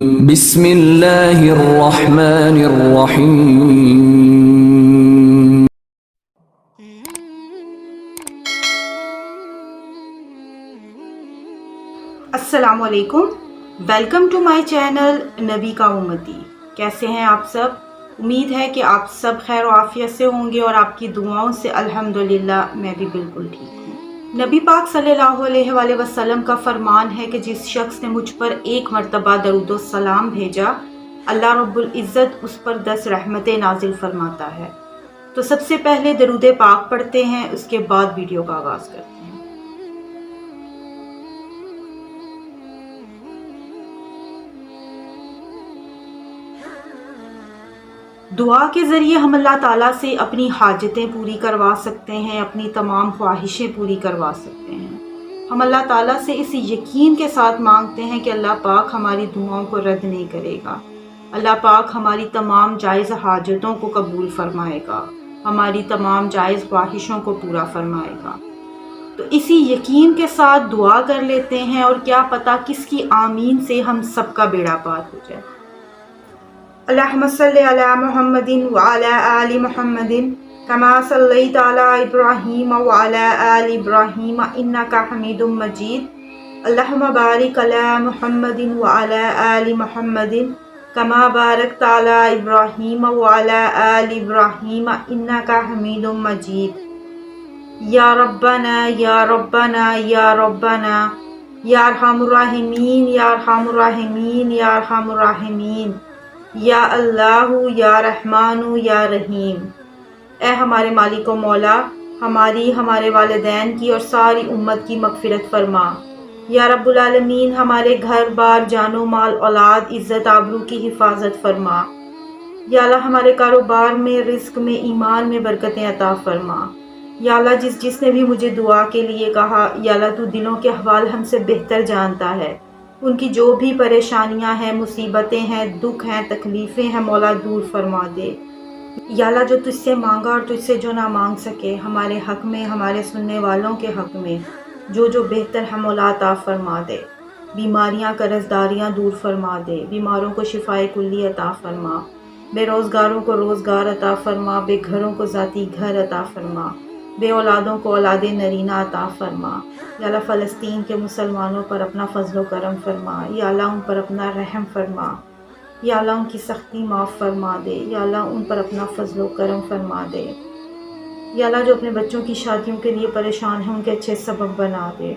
بسم اللہ الرحمن الرحیم۔ السلام علیکم، ویلکم ٹو مائی چینل نبی کا امتی۔ کیسے ہیں آپ سب؟ امید ہے کہ آپ سب خیر و عافیت سے ہوں گے اور آپ کی دعاؤں سے الحمدللہ میں بھی بالکل ٹھیک ہوں۔ نبی پاک صلی اللہ علیہ وآلہ وسلم کا فرمان ہے کہ جس شخص نے مجھ پر ایک مرتبہ درود و سلام بھیجا، اللہ رب العزت اس پر 10 رحمتیں نازل فرماتا ہے۔ تو سب سے پہلے درود پاک پڑھتے ہیں، اس کے بعد ویڈیو کا آغاز کرتے ہیں۔ دعا کے ذریعے ہم اللہ تعالیٰ سے اپنی حاجتیں پوری کروا سکتے ہیں، اپنی تمام خواہشیں پوری کروا سکتے ہیں۔ ہم اللہ تعالیٰ سے اس یقین کے ساتھ مانگتے ہیں کہ اللہ پاک ہماری دعاؤں کو رد نہیں کرے گا، اللہ پاک ہماری تمام جائز حاجتوں کو قبول فرمائے گا، ہماری تمام جائز خواہشوں کو پورا فرمائے گا۔ تو اسی یقین کے ساتھ دعا کر لیتے ہیں، اور کیا پتہ کس کی آمین سے ہم سب کا بیڑا پار ہو جائے۔ اللہم صلی علی محمد وعلی آل محمد کما صلیت علی ابراہیم وعلی آل ابراہیم انک حمید مجید۔ اللہم بارک علی محمد وعلی آل محمد کما بارکت علی ابراہیم وعلی آل ابراہیم انک حمید مجید۔ یا ربنا یا ربنا یا ربنا یا ارحم الراحمین یا ارحم الراحمین یا ارحم الراحمین، یا اللہ یا رحمان یا رحیم۔ اے ہمارے مالک و مولا، ہمارے والدین کی اور ساری امت کی مغفرت فرما۔ یا رب العالمین، ہمارے گھر بار، جان و مال، اولاد، عزت آبرو کی حفاظت فرما۔ یا اللہ ہمارے کاروبار میں، رزق میں، ایمان میں برکتیں عطا فرما۔ یا اللہ جس نے بھی مجھے دعا کے لیے کہا، یا اللہ تو دلوں کے احوال ہم سے بہتر جانتا ہے، ان کی جو بھی پریشانیاں ہیں، مصیبتیں ہیں، دکھ ہیں، تکلیفیں ہیں، مولا دور فرما دے۔ یا اللہ جو تجھ سے مانگا اور تجھ سے جو نہ مانگ سکے، ہمارے حق میں، ہمارے سننے والوں کے حق میں جو بہتر ہے مولا عطا فرما دے۔ بیماریاں، قرضداریاں دور فرما دے، بیماروں کو شفائے کلی عطا فرما، بے روزگاروں کو روزگار عطا فرما، بے گھروں کو ذاتی گھر عطا فرما، بے اولادوں کو اولاد نرینہ عطا فرما۔ یا اللہ فلسطین کے مسلمانوں پر اپنا فضل و کرم فرما، یا اللہ ان پر اپنا رحم فرما، یا اللہ ان کی سختی معاف فرما دے، یا اللہ ان پر اپنا فضل و کرم فرما دے۔ یا اللہ جو اپنے بچوں کی شادیوں کے لیے پریشان ہیں، ان کے اچھے سبب بنا دے۔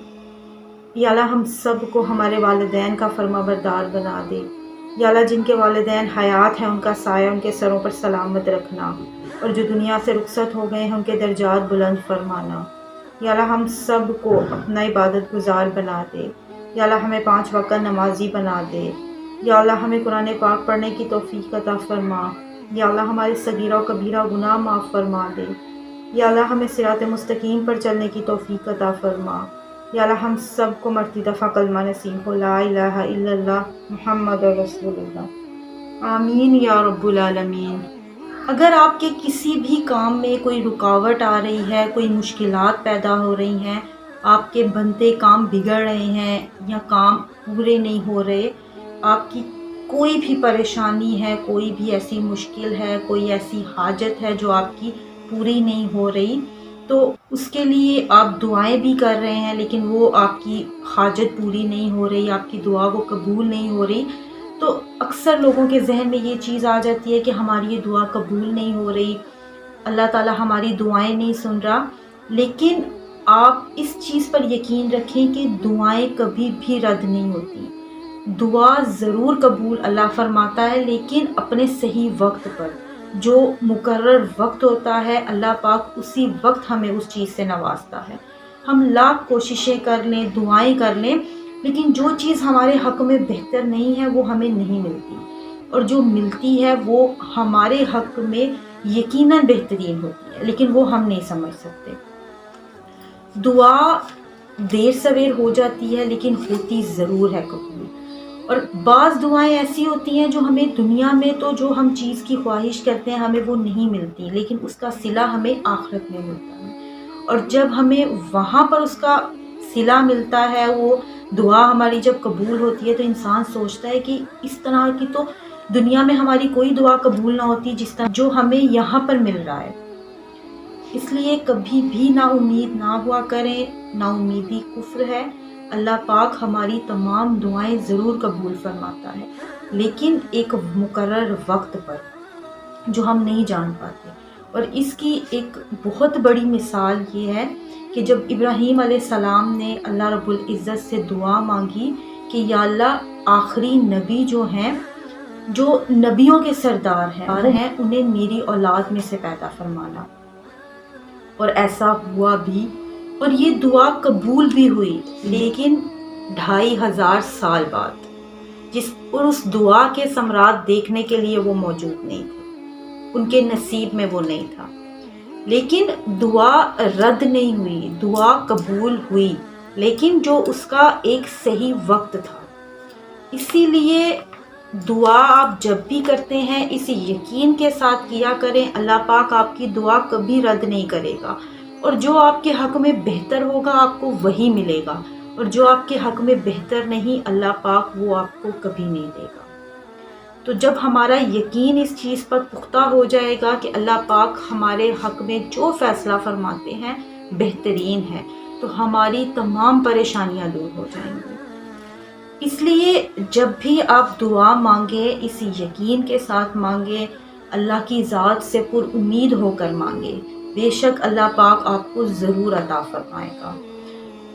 یا اللہ ہم سب کو ہمارے والدین کا فرما بردار بنا دے۔ یا اللہ جن کے والدین حیات ہیں، ان کا سایہ ان کے سروں پر سلامت رکھنا، اور جو دنیا سے رخصت ہو گئے ہیں ان کے درجات بلند فرمانا۔ یا اللہ ہم سب کو اپنا عبادت گزار بنا دے۔ یا اللہ ہمیں 5 وقت نمازی بنا دے۔ یا اللہ ہمیں قرآن پاک پڑھنے کی توفیق عطا فرما۔ یا اللہ ہمارے صغیرہ و کبیرہ گناہ معاف فرما دے۔ یا اللہ ہمیں صراط مستقیم پر چلنے کی توفیق عطا فرما۔ یا اللہ ہم سب کو مرتی دفعہ کلمہ نصیب ہو، لا الہ الا اللہ محمد رسول اللہ۔ آمین یا رب العالمین۔ اگر آپ کے کسی بھی کام میں کوئی رکاوٹ آ رہی ہے، کوئی مشکلات پیدا ہو رہی ہیں، آپ کے بنتے کام بگڑ رہے ہیں یا کام پورے نہیں ہو رہے، آپ کی کوئی بھی پریشانی ہے، کوئی بھی ایسی مشکل ہے، کوئی ایسی حاجت ہے جو آپ کی پوری نہیں ہو رہی، تو اس کے لیے آپ دعائیں بھی کر رہے ہیں لیکن وہ آپ کی حاجت پوری نہیں ہو رہی، آپ کی دعا وہ قبول نہیں ہو رہی، تو اکثر لوگوں کے ذہن میں یہ چیز آ جاتی ہے کہ ہماری یہ دعا قبول نہیں ہو رہی، اللہ تعالیٰ ہماری دعائیں نہیں سن رہا۔ لیکن آپ اس چیز پر یقین رکھیں کہ دعائیں کبھی بھی رد نہیں ہوتی، دعا ضرور قبول اللہ فرماتا ہے، لیکن اپنے صحیح وقت پر، جو مقرر وقت ہوتا ہے اللہ پاک اسی وقت ہمیں اس چیز سے نوازتا ہے۔ ہم لاکھ کوششیں کر لیں، دعائیں کر لیں، لیکن جو چیز ہمارے حق میں بہتر نہیں ہے وہ ہمیں نہیں ملتی، اور جو ملتی ہے وہ ہمارے حق میں یقیناً بہترین ہوتی ہے، لیکن وہ ہم نہیں سمجھ سکتے۔ دعا دیر سویر ہو جاتی ہے لیکن ہوتی ضرور ہے قبول، اور بعض دعائیں ایسی ہوتی ہیں جو ہمیں دنیا میں تو جو ہم چیز کی خواہش کرتے ہیں ہمیں وہ نہیں ملتی، لیکن اس کا صلہ ہمیں آخرت میں ملتا ہے، اور جب ہمیں وہاں پر اس کا صلہ ملتا ہے، وہ دعا ہماری جب قبول ہوتی ہے تو انسان سوچتا ہے کہ اس طرح کی تو دنیا میں ہماری کوئی دعا قبول نہ ہوتی جس طرح جو ہمیں یہاں پر مل رہا ہے۔ اس لیے کبھی بھی نا امید نہ ہوا کریں، نا امیدی کفر ہے۔ اللہ پاک ہماری تمام دعائیں ضرور قبول فرماتا ہے، لیکن ایک مقرر وقت پر جو ہم نہیں جان پاتے۔ اور اس کی ایک بہت بڑی مثال یہ ہے کہ جب ابراہیم علیہ السلام نے اللہ رب العزت سے دعا مانگی کہ یا اللہ آخری نبی جو ہیں، جو نبیوں کے سردار ہیں انہیں میری اولاد میں سے پیدا فرمانا، اور ایسا ہوا بھی، اور یہ دعا قبول بھی ہوئی، لیکن 2500 سال بعد، اور اس دعا کے ثمرات دیکھنے کے لیے وہ موجود نہیں تھے، ان کے نصیب میں وہ نہیں تھا۔ لیکن دعا رد نہیں ہوئی، دعا قبول ہوئی، لیکن جو اس کا ایک صحیح وقت تھا۔ اسی لیے دعا آپ جب بھی کرتے ہیں اس یقین کے ساتھ کیا کریں، اللہ پاک آپ کی دعا کبھی رد نہیں کرے گا، اور جو آپ کے حق میں بہتر ہوگا آپ کو وہی ملے گا، اور جو آپ کے حق میں بہتر نہیں اللہ پاک وہ آپ کو کبھی نہیں دے گا۔ تو جب ہمارا یقین اس چیز پر پختہ ہو جائے گا کہ اللہ پاک ہمارے حق میں جو فیصلہ فرماتے ہیں بہترین ہے، تو ہماری تمام پریشانیاں دور ہو جائیں گی۔ اس لیے جب بھی آپ دعا مانگیں اس یقین کے ساتھ مانگیں، اللہ کی ذات سے پر امید ہو کر مانگیں، بے شک اللہ پاک آپ کو ضرور عطا فرمائے گا۔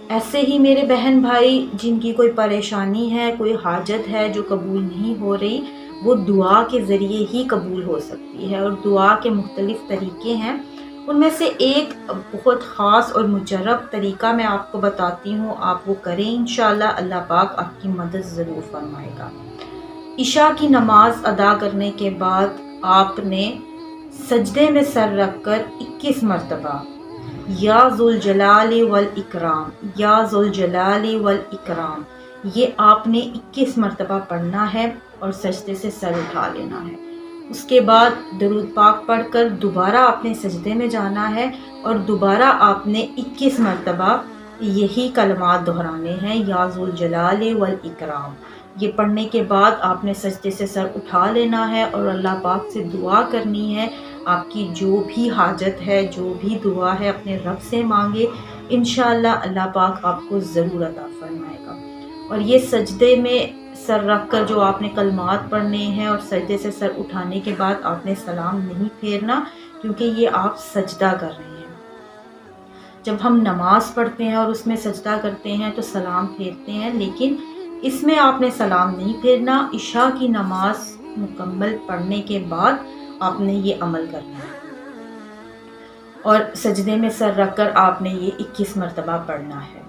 ایسے ہی میرے بہن بھائی جن کی کوئی پریشانی ہے، کوئی حاجت ہے جو قبول نہیں ہو رہی، وہ دعا کے ذریعے ہی قبول ہو سکتی ہے، اور دعا کے مختلف طریقے ہیں۔ ان میں سے ایک بہت خاص اور مجرب طریقہ میں آپ کو بتاتی ہوں، آپ وہ کریں، انشاءاللہ اللہ پاک آپ کی مدد ضرور فرمائے گا۔ عشاء کی نماز ادا کرنے کے بعد آپ نے سجدے میں سر رکھ کر 21 مرتبہ یا ذوالجلال والاکرام، یا ذوالجلال والاکرام، یہ آپ نے 21 مرتبہ پڑھنا ہے اور سجدے سے سر اٹھا لینا ہے۔ اس کے بعد درود پاک پڑھ کر دوبارہ آپ نے سجدے میں جانا ہے، اور دوبارہ آپ نے 21 مرتبہ یہی کلمات دہرانے ہیں، یا ذوالجلال والاکرام۔ یہ پڑھنے کے بعد آپ نے سجدے سے سر اٹھا لینا ہے اور اللہ پاک سے دعا کرنی ہے۔ آپ کی جو بھی حاجت ہے، جو بھی دعا ہے اپنے رب سے مانگے، انشاءاللہ اللہ پاک آپ کو ضرور عطا فرمائے گا۔ اور یہ سجدے میں سر رکھ کر جو آپ نے کلمات پڑھنے ہیں اور سجدے سے سر اٹھانے کے بعد آپ نے سلام نہیں پھیرنا، کیونکہ یہ آپ سجدہ کر رہے ہیں۔ جب ہم نماز پڑھتے ہیں اور اس میں سجدہ کرتے ہیں تو سلام پھیرتے ہیں، لیکن اس میں آپ نے سلام نہیں پھیرنا۔ عشاء کی نماز مکمل پڑھنے کے بعد آپ نے یہ عمل کرنا ہے، اور سجدے میں سر رکھ کر آپ نے یہ 21 مرتبہ پڑھنا ہے۔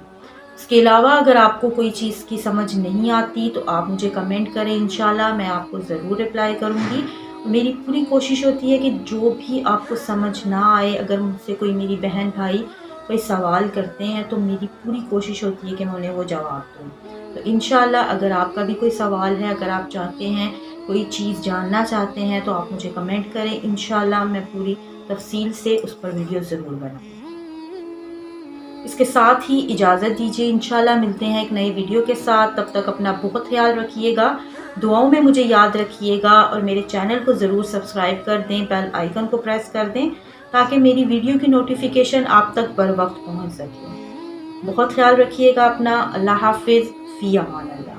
اس کے علاوہ اگر آپ کو کوئی چیز کی سمجھ نہیں آتی تو آپ مجھے کمنٹ کریں، انشاءاللہ میں آپ کو ضرور رپلائی کروں گی۔ میری پوری کوشش ہوتی ہے کہ جو بھی آپ کو سمجھ نہ آئے، اگر مجھ سے کوئی میری بہن بھائی کوئی سوال کرتے ہیں تو میری پوری کوشش ہوتی ہے کہ میں انہیں وہ جواب دوں۔ تو انشاءاللہ اگر آپ کا بھی کوئی سوال ہے، اگر آپ چاہتے ہیں کوئی چیز جاننا چاہتے ہیں تو آپ مجھے کمنٹ کریں، انشاءاللہ میں پوری تفصیل سے اس پر ویڈیو ضرور بناؤں۔ اس کے ساتھ ہی اجازت دیجیے، انشاءاللہ ملتے ہیں ایک نئی ویڈیو کے ساتھ۔ تب تک اپنا بہت خیال رکھیے گا، دعاؤں میں مجھے یاد رکھیے گا، اور میرے چینل کو ضرور سبسکرائب کر دیں، بیل آئیکن کو پریس کر دیں تاکہ میری ویڈیو کی نوٹیفیکیشن آپ تک بر وقت پہنچ سکے۔ بہت خیال رکھیے گا اپنا۔ اللہ حافظ، فی امان اللہ۔